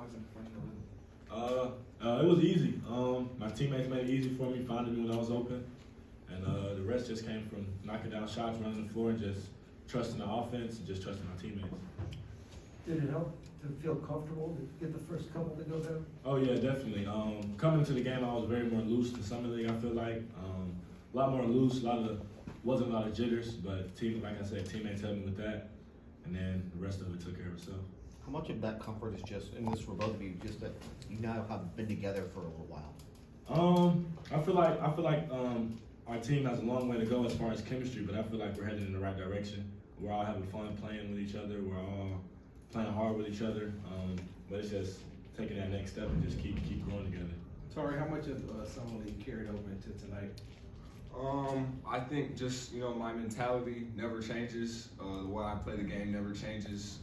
was in front of the league? It was easy. My teammates made it easy for me, finding me when I was open. And the rest just came from knocking down shots, running the floor, and just trusting the offense and just trusting my teammates. Did it help to feel comfortable to get the first couple to go down? Oh yeah, definitely. Coming into the game, I was very more loose than Summer League. I feel like a lot more loose. Wasn't a lot of jitters, but like I said, teammates helped me with that, and then the rest of it took care of itself. How much of that comfort is just, and this for both of you, just that you now have been together for a little while? I feel like our team has a long way to go as far as chemistry, but I feel like we're heading in the right direction. We're all having fun playing with each other. We're all playing hard with each other. But it's just taking that next step and just keep growing together. Tari, how much of Summer League carried over into tonight? I think just, my mentality never changes. The way I play the game never changes.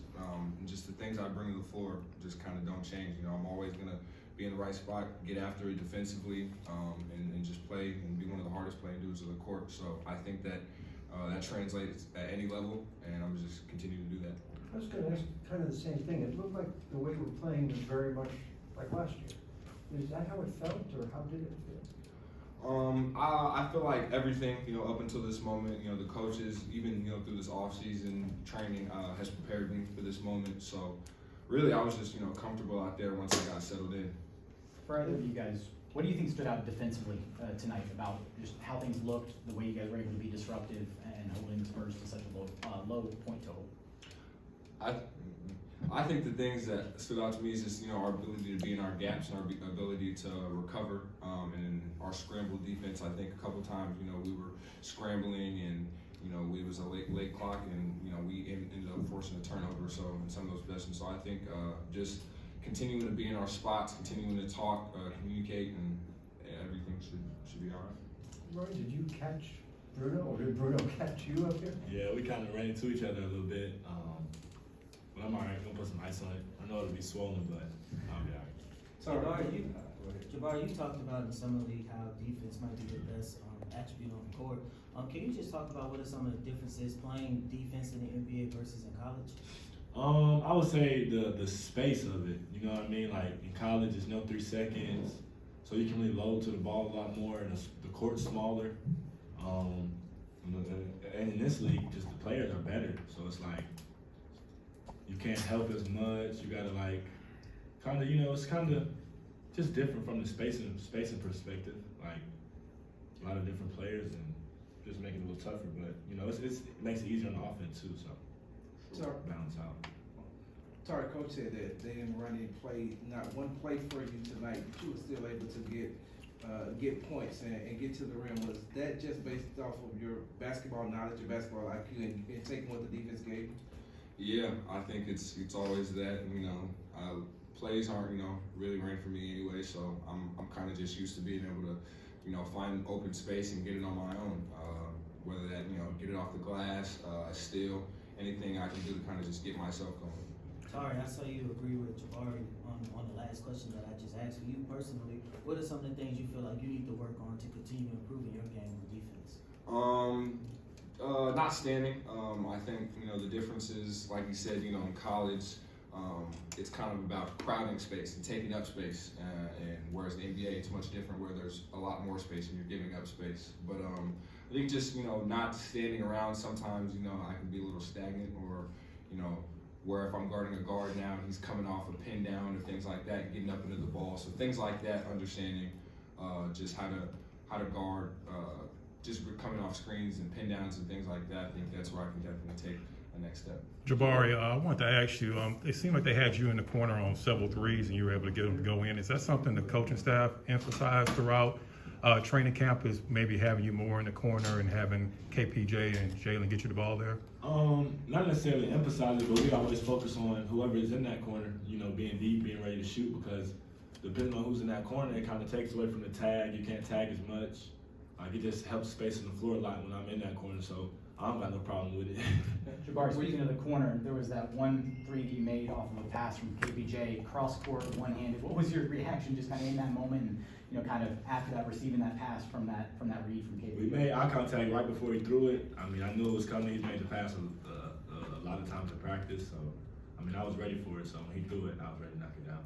Just the things I bring to the floor just kind of don't change. I'm always going to be in the right spot, get after it defensively, and just play and be one of the hardest playing dudes on the court. So I think that that translates at any level, and I'm just continuing to do that. I was going to ask kind of the same thing. It looked like the way you were playing was very much like last year. Is that how it felt, or how did it feel? I feel like everything, up until this moment, the coaches, even, through this off-season training, has prepared me for this moment. So really, I was just, comfortable out there once I got settled in. For either of you guys, what do you think stood out defensively tonight about just how things looked, the way you guys were able to be disruptive and holding Spurs to such a low point total? I think the things that stood out to me is just, our ability to be in our gaps and our ability to recover, and our scramble defense. I think a couple times, we were scrambling and, it was a late clock and, we ended up forcing a turnover. So in some of those possessions. So I think just continuing to be in our spots, continuing to talk, communicate, and everything should be all right. Roy, did you catch Bruno, or did Bruno catch you up here? Yeah, we kind of ran into each other a little bit. But I'm all right. Gonna put some ice on it. I know it'll be swollen, but I'll be all right. Jabari, you talked about in Summer League how defense might be the best attribute on the court. Can you just talk about what are some of the differences playing defense in the NBA versus in college? I would say the space of it. You know what I mean? Like in college, it's no 3 seconds, so you can really load to the ball a lot more, and the court's smaller. And in this league, just the players are better, so it's like you can't help as much. You gotta it's kind of just different from the spacing perspective. Like a lot of different players and just make it a little tougher. But it makes it easier on the offense too. So balance out. Tari, coach said that they didn't run any play, not one play for you tonight, but you were still able to get points and get to the rim. Was that just based off of your basketball knowledge, your basketball IQ, and taking what the defense gave you? Yeah, I think it's always that. Plays aren't really ran for me anyway, so I'm kind of just used to being able to find open space and get it on my own. Whether that get it off the glass, steal, anything I can do to kind of just get myself going. Tari, I saw you agree with Jabari on the last question that I just asked. For you personally, what are some of the things you feel like you need to work on to continue improving your game on defense? Not standing. I think the difference is, like you said, in college, it's kind of about crowding space and taking up space, and whereas the NBA, it's much different, where there's a lot more space and you're giving up space. But I think just not standing around. Sometimes I can be a little stagnant, or where if I'm guarding a guard now and he's coming off a pin down or things like that, getting up into the ball. So things like that, understanding just how to guard, just coming off screens and pin downs and things like that. I think that's where I can definitely take a next step. Jabari, I want to ask you, it seemed like they had you in the corner on several threes and you were able to get them to go in. Is that something the coaching staff emphasized throughout training camp, is maybe having you more in the corner and having KPJ and Jalen get you the ball there? Not necessarily emphasize it, but we always focus on whoever is in that corner, being deep, being ready to shoot, because depending on who's in that corner, it kind of takes away from the tag. You can't tag as much. It just helps spacing the floor a lot when I'm in that corner, so I don't got no problem with it. Jabari, speaking of the corner, there was that 1-3 you made off of a pass from KPJ, cross court, one-handed. What was your reaction just kind of in that moment, and kind of after that, receiving that pass from that read from KPJ? We made eye contact right before he threw it. I knew it was coming. He's made the pass a lot of times in practice, so I was ready for it. So when he threw it, I was ready to knock it down.